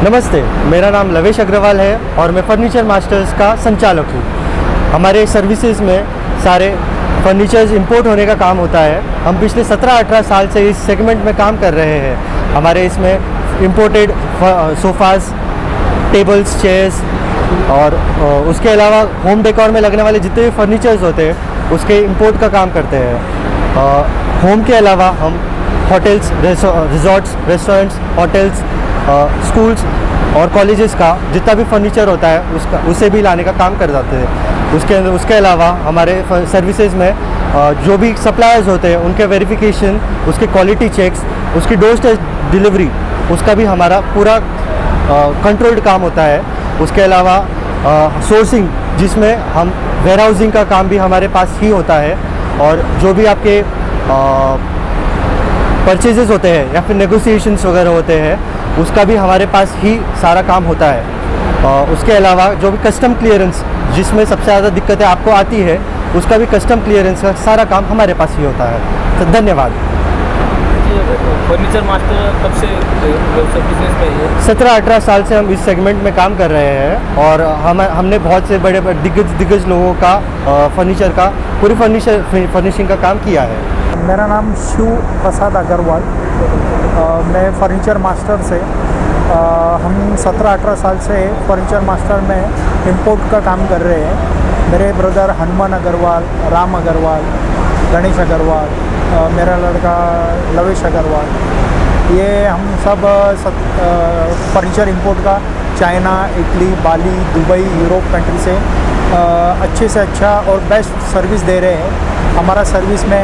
नमस्ते, मेरा नाम लवेश अग्रवाल है और मैं फर्नीचर मास्टर्स का संचालक हूँ। हमारे सर्विसेज में सारे फर्नीचर्स इंपोर्ट होने का काम होता है। हम पिछले 17-18 साल से इस सेगमेंट में काम कर रहे हैं। हमारे इसमें इंपोर्टेड सोफ़ाज़, टेबल्स, चेयर्स और उसके अलावा होम डेकोर में लगने वाले जितने भी फर्नीचर्स होते हैं उसके इंपोर्ट का काम करते हैं। होम के अलावा हम hotels, resorts, restaurants, hotels, schools और कॉलेजेस का जितना भी फर्नीचर होता है उसे भी लाने का काम कर जाते हैं। उसके अलावा हमारे सर्विसेज में जो भी सप्लायर्स होते हैं उनके वेरिफिकेशन, उसके क्वालिटी चेक्स, उसकी डोर स्टेप डिलीवरी, उसका भी हमारा पूरा कंट्रोल्ड काम होता है। उसके अलावा सोर्सिंग, जिसमें हम वेयरहाउसिंग का काम भी हमारे पास ही होता है। और जो भी आपके परचेजेस होते हैं या फिर नेगोशिएशंस वगैरह होते हैं उसका भी हमारे पास ही सारा काम होता है। उसके अलावा जो भी कस्टम क्लियरेंस, जिसमें सबसे ज़्यादा दिक्कतें आपको आती है, उसका भी कस्टम क्लियरेंस का सारा काम हमारे पास ही होता है। तो धन्यवाद। फर्नीचर मास्टर कब से बिजनेस में है? 17-18 साल से हम इस सेगमेंट में काम कर रहे हैं और हमने बहुत से बड़े दिग्गज लोगों का फर्नीचर का पूरी फर्निशिंग का काम किया है। मेरा नाम शिव प्रसाद अग्रवाल, मैं फर्नीचर मास्टर से हम 17-18 साल से फर्नीचर मास्टर में इंपोर्ट का काम कर रहे हैं। मेरे ब्रदर हनुमान अग्रवाल, राम अग्रवाल, गणेश अग्रवाल, मेरा लड़का लवेश अग्रवाल, ये हम सब फर्नीचर इंपोर्ट का चाइना, इटली, बाली, दुबई, यूरोप कंट्री से अच्छे से अच्छा और बेस्ट सर्विस दे रहे हैं। हमारा सर्विस में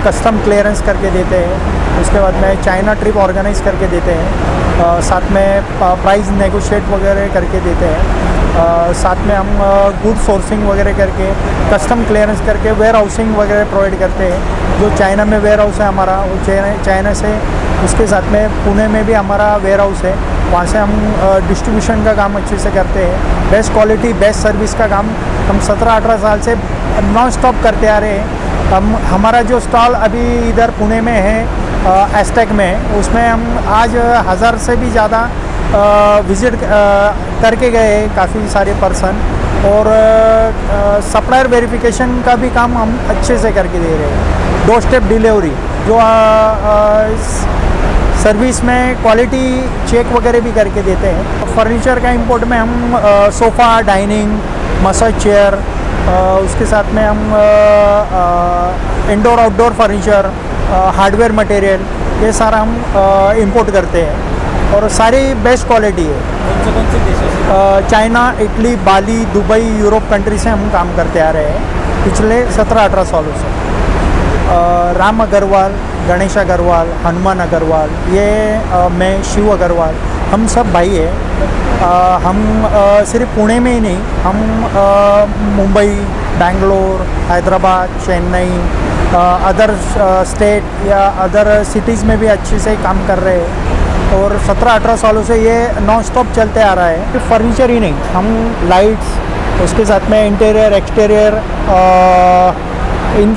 कस्टम क्लियरेंस करके देते हैं, उसके बाद में चाइना ट्रिप ऑर्गेनाइज करके देते हैं, साथ में प्राइस नेगोशिएट वगैरह करके देते हैं, साथ में हम गुड सोर्सिंग वगैरह करके कस्टम क्लियरेंस करके वेयर हाउसिंग वगैरह प्रोवाइड करते हैं। जो चाइना में वेयर हाउस है हमारा, वो चाइना से, उसके साथ में पुणे में भी हमारा वेयर हाउस है, वहाँ से हम डिस्ट्रीब्यूशन का काम अच्छे से करते हैं। बेस्ट क्वालिटी, बेस्ट सर्विस का काम हम 17-18 साल से नॉन स्टॉप करते आ रहे हैं। हमारा जो स्टॉल अभी इधर पुणे में है, एस्टेक में, उसमें हम आज 1000 से भी ज़्यादा विज़िट करके गए काफ़ी सारे पर्सन, और सप्लायर वेरिफिकेशन का भी काम हम अच्छे से करके दे रहे हैं। डोर स्टेप डिलीवरी, जो सर्विस में क्वालिटी चेक वगैरह भी करके देते हैं। फर्नीचर का इंपोर्ट में हम सोफ़ा, डाइनिंग, मसाज चेयर, उसके साथ में हम indoor outdoor furniture, hardware material, ये सारा हम इंपोर्ट करते हैं और सारी बेस्ट क्वालिटी है। कौन से देशों से? चाइना, इटली, बाली, दुबई, यूरोप कंट्री से हम काम करते आ रहे हैं पिछले 17-18 सालों से। राम अग्रवाल, गणेश अग्रवाल, हनुमान अग्रवाल, ये मैं शिव अग्रवाल, हम सब भाई हैं। हम सिर्फ पुणे में ही नहीं, हम मुंबई, बेंगलोर, हैदराबाद, चेन्नई, अदर स्टेट या अदर सिटीज़ में भी अच्छे से काम कर रहे हैं और 17-18 सालों से ये नॉन स्टॉप चलते आ रहा है। फर्नीचर ही नहीं, हम लाइट्स, उसके साथ में इंटीरियर, एक्सटीरियर, इन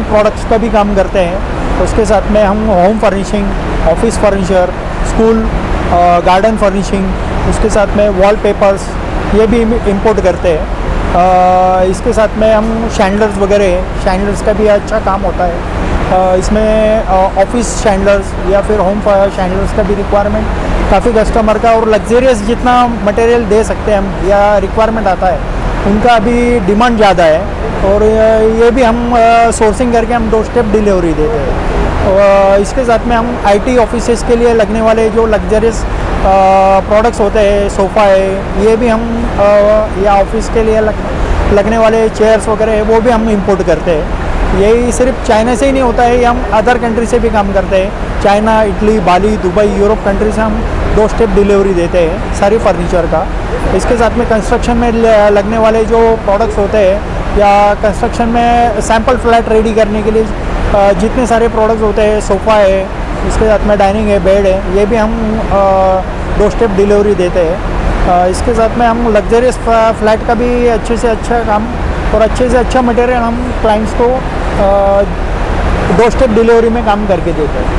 प्रोडक्ट्स का भी काम करते हैं। उसके साथ में हम home furnishing, office furniture, school, garden furnishing, उसके साथ में वॉल पेपर्स, ये भी इंपोर्ट करते हैं। इसके साथ में हम शैंडलर्स वगैरह, शैंडलर्स का भी अच्छा काम होता है। इसमें ऑफिस शैंडलर्स या फिर होम शैंडलर्स का भी रिक्वायरमेंट काफ़ी कस्टमर का, और लग्जरियस जितना मटेरियल दे सकते हैं हम या रिक्वायरमेंट आता है, उनका अभी डिमांड ज़्यादा है और ये भी हम सोर्सिंग करके हम डोर स्टेप डिलीवरी देते हैं। और इसके साथ में हम IT ऑफिसेस के लिए लगने वाले जो लग्जरियस प्रोडक्ट्स होते हैं, सोफ़ा है, ये भी हम या ऑफिस के लिए लगने वाले चेयर्स वगैरह है, वो भी हम इंपोर्ट करते हैं। यही सिर्फ चाइना से ही नहीं होता है, ये हम अदर कंट्री से भी काम करते हैं। चाइना, इटली, बाली, दुबई, यूरोप कंट्री से हम डोर स्टेप डिलीवरी देते हैं सारी फर्नीचर का। इसके साथ में कंस्ट्रक्शन में लगने वाले जो प्रोडक्ट्स होते हैं या कंस्ट्रक्शन में सैम्पल फ्लैट रेडी करने के लिए जितने सारे प्रोडक्ट्स होते हैं, सोफ़ा है, इसके साथ में डाइनिंग है, बेड है, ये भी हम डोर स्टेप डिलीवरी देते हैं। इसके साथ में हम लग्जरियस फ्लैट का भी अच्छे से अच्छा काम और अच्छे से अच्छा मटेरियल हम क्लाइंट्स को डोर स्टेप डिलीवरी में काम करके देते हैं।